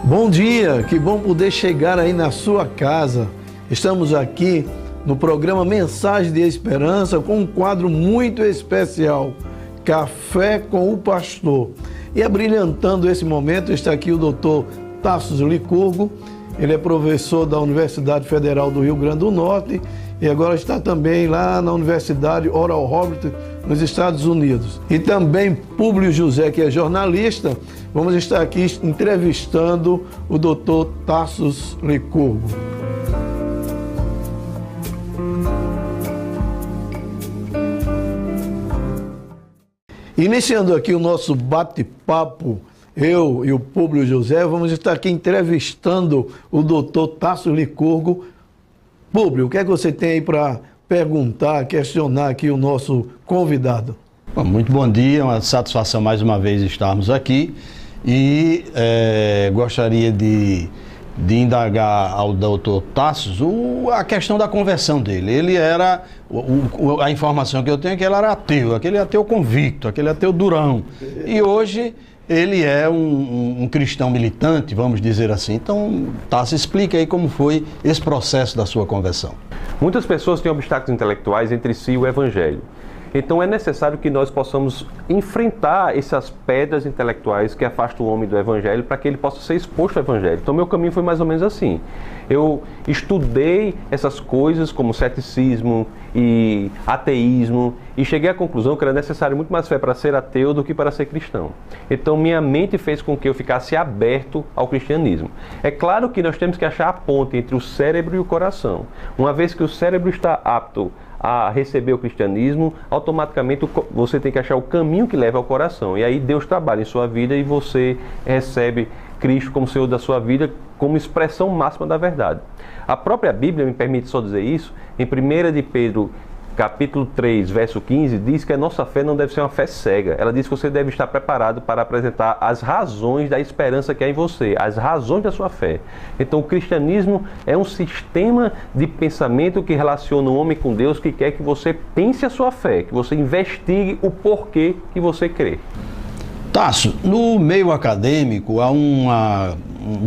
Bom dia, que bom poder chegar aí na sua casa. Estamos aqui no programa Mensagem de Esperança com um quadro muito especial, Café com o Pastor. E abrilhantando esse momento está aqui o Dr. Tassos Licurgo. Ele é professor da Universidade Federal do Rio Grande do Norte e agora está também lá na Universidade Oral Roberts, nos Estados Unidos. E também Públio José, que é jornalista. Vamos estar aqui entrevistando o Dr. Tassos Licurgo. Iniciando aqui o nosso bate-papo, eu e o Públio José, vamos estar aqui entrevistando o Dr. Tassos Licurgo. Públio, o que é que você tem aí para perguntar, questionar aqui o nosso convidado? Bom, muito bom dia, uma satisfação mais uma vez estarmos aqui e gostaria de indagar ao doutor Tassos a questão da conversão dele. Ele era, a informação que eu tenho é que ele era ateu, aquele ateu convicto, aquele ateu durão. E hoje ele é um cristão militante, vamos dizer assim. Então, Tassos, explica aí como foi esse processo da sua conversão. Muitas pessoas têm obstáculos intelectuais entre si e o Evangelho. Então é necessário que nós possamos enfrentar essas pedras intelectuais que afastam o homem do Evangelho para que ele possa ser exposto ao Evangelho. Então meu caminho foi mais ou menos assim. Eu estudei essas coisas como ceticismo e ateísmo e cheguei à conclusão que era necessário muito mais fé para ser ateu do que para ser cristão. Então minha mente fez com que eu ficasse aberto ao cristianismo. É claro que nós temos que achar a ponte entre o cérebro e o coração. Uma vez que o cérebro está apto a receber o cristianismo, automaticamente você tem que achar o caminho que leva ao coração. E aí Deus trabalha em sua vida e você recebe Cristo como Senhor da sua vida, como expressão máxima da verdade. A própria Bíblia, me permite só dizer isso, em 1 de Pedro, capítulo 3, verso 15, diz que a nossa fé não deve ser uma fé cega. Ela diz que você deve estar preparado para apresentar as razões da esperança que há em você, as razões da sua fé. Então o cristianismo é um sistema de pensamento que relaciona o homem com Deus, que quer que você pense a sua fé, que você investigue o porquê que você crê. Tassos, no meio acadêmico há um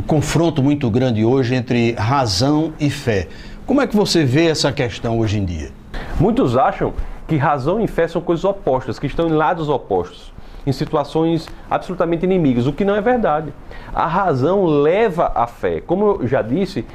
confronto muito grande hoje entre razão e fé. Como é que você vê essa questão hoje em dia? Muitos acham que razão e fé são coisas opostas, que estão em lados opostos, em situações absolutamente inimigas, o que não é verdade. A razão leva à fé. Como eu já disse,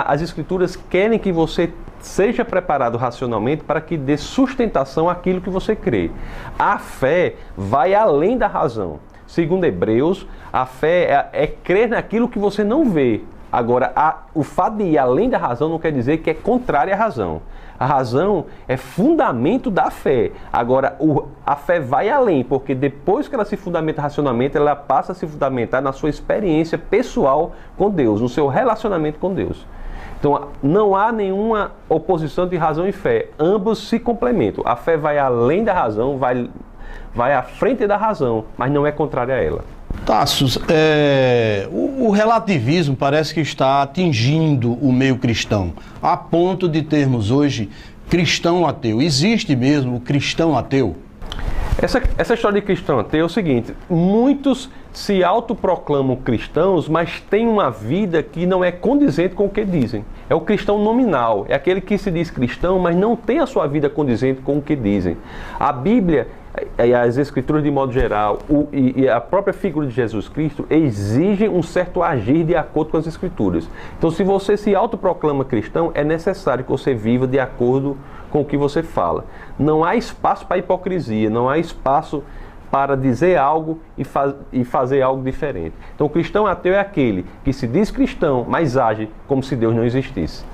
as Escrituras querem que você seja preparado racionalmente para que dê sustentação àquilo que você crê. A fé vai além da razão. Segundo Hebreus, a fé é crer naquilo que você não vê. Agora, o fato de ir além da razão não quer dizer que é contrário à razão. A razão é fundamento da fé. Agora, a fé vai além, porque depois que ela se fundamenta racionalmente, ela passa a se fundamentar na sua experiência pessoal com Deus, no seu relacionamento com Deus. Então, não há nenhuma oposição de razão e fé. Ambos se complementam. A fé vai além da razão, vai à frente da razão, mas não é contrária a ela. Tassos, o relativismo parece que está atingindo o meio cristão, a ponto de termos hoje cristão ateu. Existe mesmo o cristão ateu? Essa história de cristão ateu é o seguinte: muitos se autoproclamam cristãos, mas têm uma vida que não é condizente com o que dizem. É o cristão nominal, é aquele que se diz cristão, mas não tem a sua vida condizente com o que dizem. A Bíblia e as Escrituras de modo geral e a própria figura de Jesus Cristo exigem um certo agir de acordo com as Escrituras. Então, se você se autoproclama cristão, é necessário que você viva de acordo com o que você fala. Não há espaço para hipocrisia, não há espaço para dizer algo e fazer algo diferente. Então, o cristão ateu é aquele que se diz cristão, mas age como se Deus não existisse.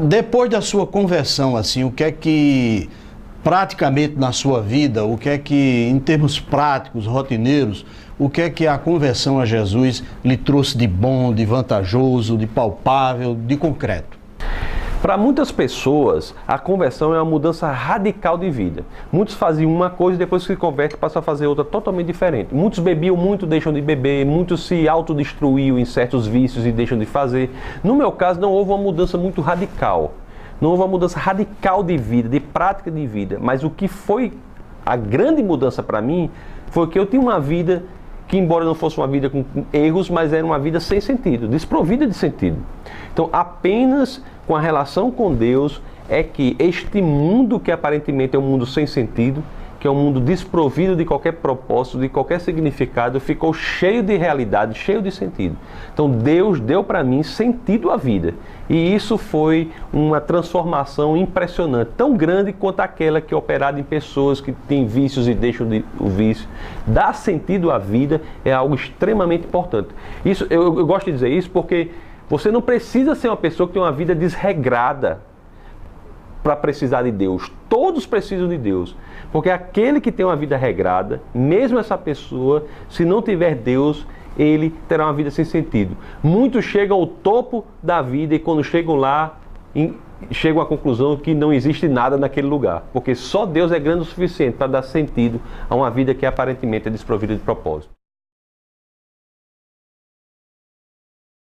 Depois da sua conversão, assim, o que é que praticamente na sua vida, o que é que, em termos práticos, rotineiros, o que é que a conversão a Jesus lhe trouxe de bom, de vantajoso, de palpável, de concreto? Para muitas pessoas, a conversão é uma mudança radical de vida. Muitos faziam uma coisa e depois que se convertem passam a fazer outra totalmente diferente. Muitos bebiam muito, deixam de beber. Muitos se autodestruíam em certos vícios e deixam de fazer. No meu caso, não houve uma mudança muito radical. Não houve uma mudança radical de vida, de prática de vida. Mas o que foi a grande mudança para mim foi que eu tinha uma vida que embora não fosse uma vida com erros, mas era uma vida sem sentido, desprovida de sentido. Então, apenas com a relação com Deus é que este mundo que aparentemente é um mundo sem sentido, que é um mundo desprovido de qualquer propósito, de qualquer significado, ficou cheio de realidade, cheio de sentido. Então Deus deu para mim sentido à vida. E isso foi uma transformação impressionante, tão grande quanto aquela que é operada em pessoas que têm vícios e deixam o vício. Dar sentido à vida é algo extremamente importante. Isso, eu gosto de dizer isso porque você não precisa ser uma pessoa que tem uma vida desregrada para precisar de Deus. Todos precisam de Deus. Porque aquele que tem uma vida regrada, mesmo essa pessoa, se não tiver Deus, ele terá uma vida sem sentido. Muitos chegam ao topo da vida e quando chegam lá, chegam à conclusão que não existe nada naquele lugar. Porque só Deus é grande o suficiente para dar sentido a uma vida que aparentemente é desprovida de propósito.